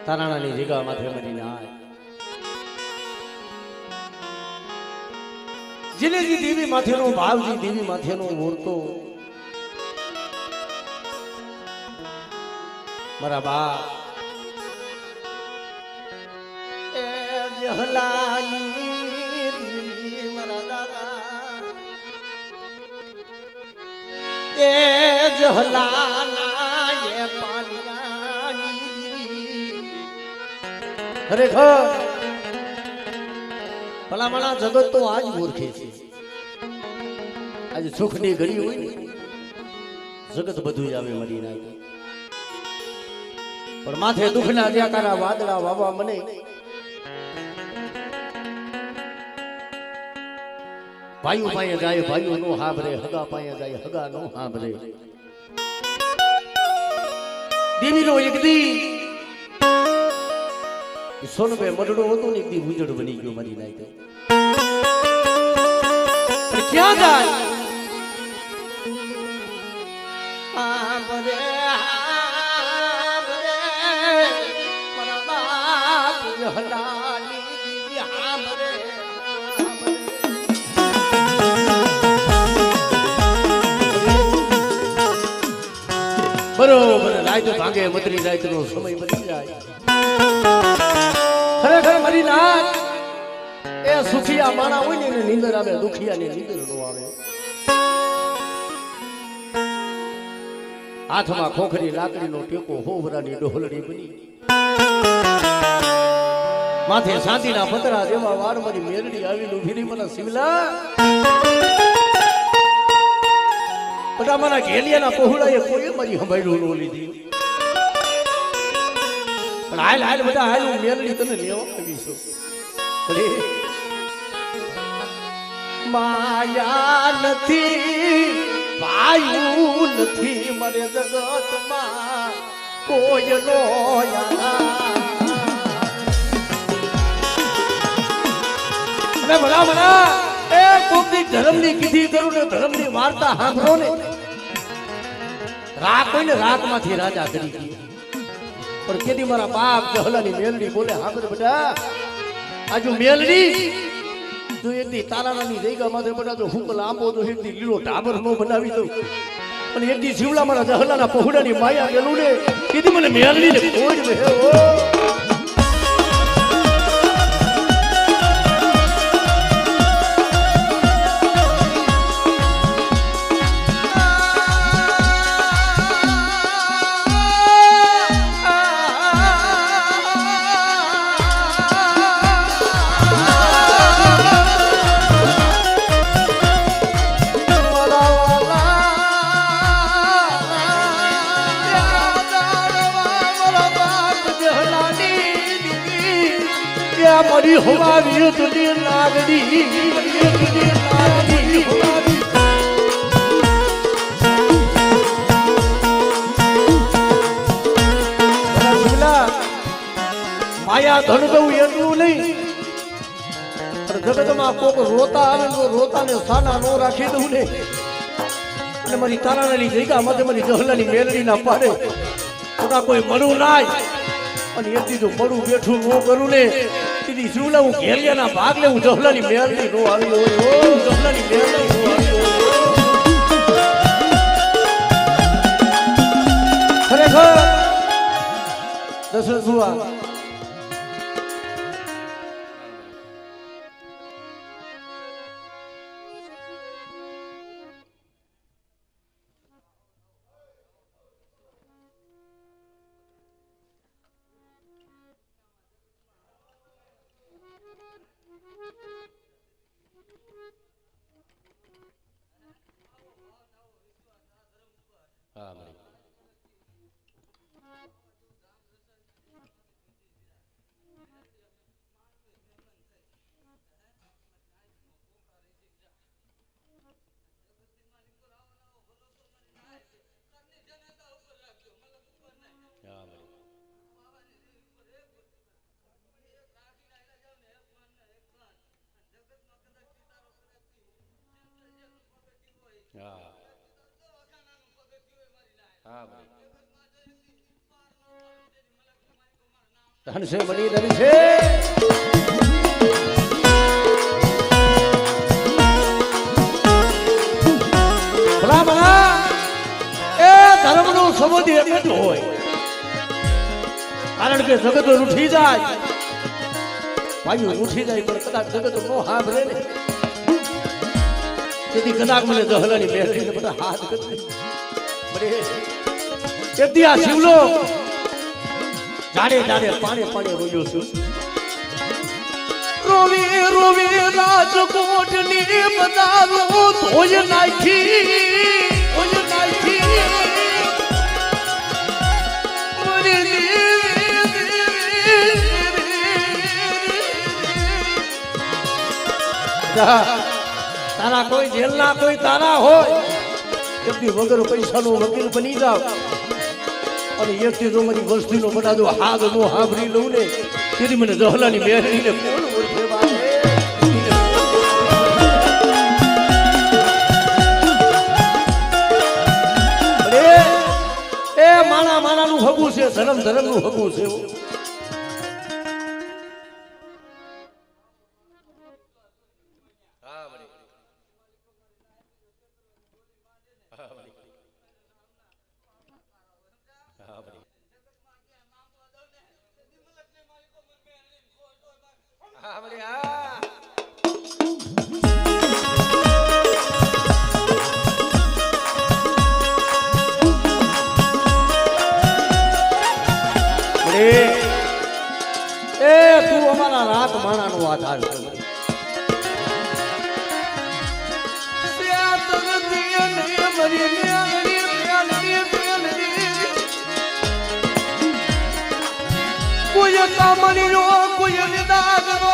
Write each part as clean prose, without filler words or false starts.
તારાણાની જગ્યા માથે મરીને આય જિલેજી દેવી માથેનો ભાવજી દેવી માથેનો મૂર્તો મારા બા એ જહલાની દેવી મારા દાદા એ જહલાના એ પાલિયાની ખરેખર ભલામણા જગત તો આજ મૂર્ખે છે આજે સુખની ઘડી હોય ને જગત બધું જ આવે મરી નાખે પણ માથે દુઃખના જ્યાકારા વાદળા વાવા મને ભાઈઓ પાસે જાય ભાઈઓ નો હાભરે હગા પાસે જાય હગા નો હાભરે દેવીનો એક દી સોનબે મડડો હતો ને એક દી ઉજળ બની ગયો મરી નાખ્યો ક્યાં જાય બરોબર રાત ભાગે મતરી રાત નો સમય બની જાય ખરેખર મરી નાખ એ સુખિયા માણા હોય ને એને નીંદર આવે દુખિયાની નીંદર નો આવે હાથમાં ખોખરી લાકડીનો ટેકો હોવરાની ડોહલડી બની માથે શાંતિના પતરા જેવા વાર મારી મેરડી આવીને ઉભી રહી મને શિવલા બધા મારા ઘેલિયાના પહોળાએ કોઈ મારી સંભાળ્યું ન લીધી પણ હાલ હાલ બધા હાલ હું મેરડી તને લેવા આવીશું માયા નથી પાયું નથી મારે જગતમાં કોઈ નો ભલા ભલા એ કોકની ધર્મની કીધી કરું ને ધર્મની વાર્તા સાંભળો ને રાખ હોય ને રાતમાંથી રાજા કરી ગયો પણ કેદી મારા બાપ જહલાની મેલડી બોલે સાંભળ બેટા આજુ મેલડી જો એકદી તારાણાની જગ્યા માથે બેટા જો હુંક લાંબો તો એકદી લીલો ટાબર નો બનાવી દઉં અને એકદી જીવલા મારા જહલાના પહોળાની માયા ગેલું ને કીધી મને મેલડી ને કોઈ જ મારી હોવાવી તુની લાગડી માયા ધન દઉં એટલું નહીં જગતમાં કોક રોતા આવે તો રોતાને સાના નો રાખી દઉં ને અને મારી તારાણાની જગ્યા માટે મારી જહલાની મેલડી ના પાડે ખોટા કોઈ મળું નાય અને એક દીધું મળું બેઠું ન કરું ને દીદી શું હું ઘેરિયાના ભાગ લે હું જહલાની મેલડી નો આવી હોય જહલાની મેલડી નો આવી હોય ખરેખર દશરથ સુવા ધન છે બની ધન છે ભલા ભલા એ ધર્મનો સંબંધ એક જ હોય કારણ કે જગત રૂઠી જાય ભાઈઓ રૂઠી જાય પણ કદાચ જગત નો સાંભળે ને તેથી કદાચ મને દહલાની મેળવીને બધા હાથ કરી તેથી આ શિવલો જાડે જાડે પાણી પાણી રોયો છું રોવી રોવી રાજકોટ ની બદારો ધોય નાખી તારા કોઈ જેલના કોઈ તારા હોય એમની વગર પૈસાનો વકીલ બની જાવ અને એકથી જો મારી વસ્તીનો બનાવો હાથ નો હાંભળી લઉં ને તેથી મને દહલાની મેળવીને કોણ ઓળખે એ માણા માણાનું હગું છે ધર્મ ધર્મનું હગું છે તું અમારા રાત માણાનો આધાર છે કોઈ કામની નો કોઈ નિદાગરો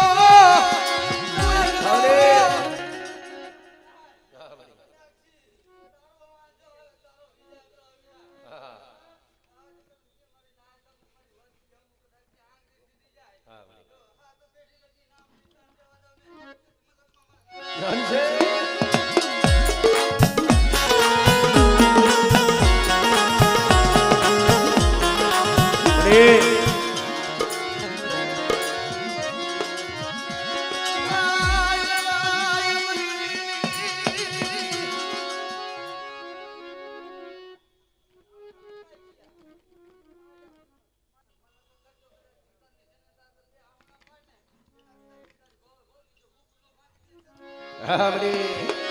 હા